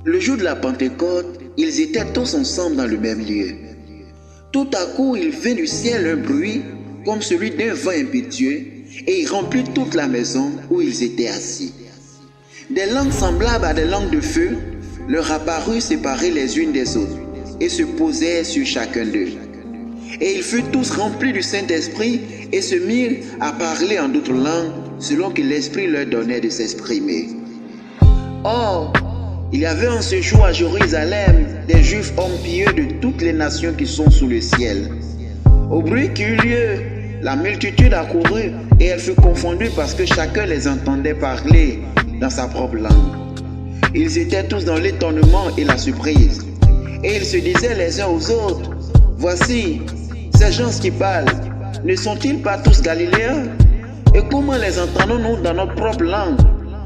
Le jour de la Pentecôte, ils étaient tous ensemble dans le même lieu. Tout à coup, il vint du ciel un bruit comme celui d'un vent impétueux et il remplit toute la maison où ils étaient assis. Des langues semblables à des langues de feu leur apparurent séparées les unes des autres et se posaient sur chacun d'eux. Et ils furent tous remplis du Saint-Esprit et se mirent à parler en d'autres langues selon que l'Esprit leur donnait de s'exprimer. Or, il y avait en ce jour à Jérusalem des Juifs hommes pieux de toutes les nations qui sont sous le ciel. Au bruit qui eut lieu, la multitude accourut et elle fut confondue parce que chacun les entendait parler dans sa propre langue. Ils étaient tous dans l'étonnement et la surprise. Et ils se disaient les uns aux autres, « Voici, ces gens qui parlent, ne sont-ils pas tous Galiléens? Et comment les entendons-nous dans notre propre langue,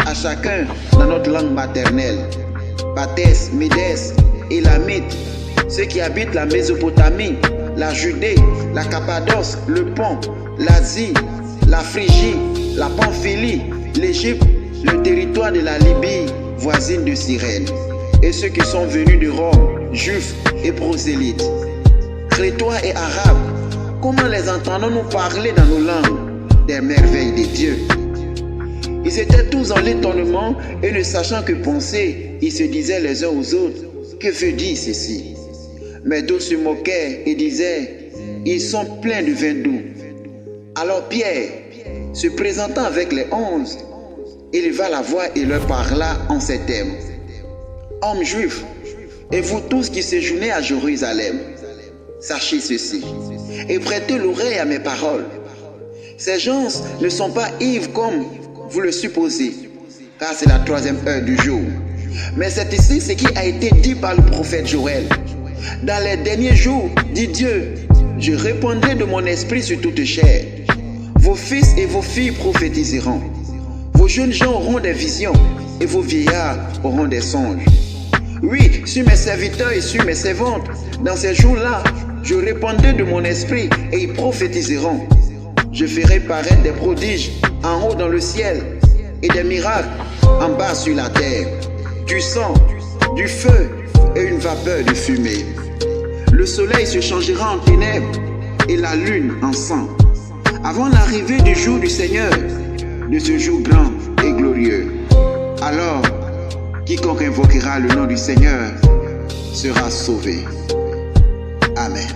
à chacun dans notre langue maternelle? Parthes, Médès, Élamites, ceux qui habitent la Mésopotamie, la Judée, la Cappadoce, le Pont, l'Asie, la Phrygie, la Pamphylie, l'Égypte, le territoire de la Libye, voisine de Cyrène, et ceux qui sont venus de Rome, Juifs et prosélytes, Crétois et Arabes, comment les entendons-nous parler dans nos langues des merveilles de Dieu? Ils étaient tous dans l'étonnement et ne sachant que penser, ils se disaient les uns aux autres, que veut dire ceci? Mais d'autres se moquaient et disaient, ils sont pleins de vin doux. Alors Pierre, se présentant avec les 11, éleva la voix et leur parla en ces termes. Hommes juifs, et vous tous qui séjournez à Jérusalem, sachez ceci, et prêtez l'oreille à mes paroles. Ces gens ne sont pas ivres comme vous le supposez, car c'est la 3e heure du jour. Mais c'est ici ce qui a été dit par le prophète Joël. Dans les derniers jours, dit Dieu, je répandrai de mon esprit sur toute chair. Vos fils et vos filles prophétiseront. Vos jeunes gens auront des visions et vos vieillards auront des songes. Oui, sur mes serviteurs et sur mes servantes, dans ces jours-là, je répandrai de mon esprit et ils prophétiseront. Je ferai paraître des prodiges en haut dans le ciel et des miracles en bas sur la terre, du sang, du feu et une vapeur de fumée. Le soleil se changera en ténèbres et la lune en sang, avant l'arrivée du jour du Seigneur, de ce jour grand et glorieux. Alors, quiconque invoquera le nom du Seigneur sera sauvé. Amen.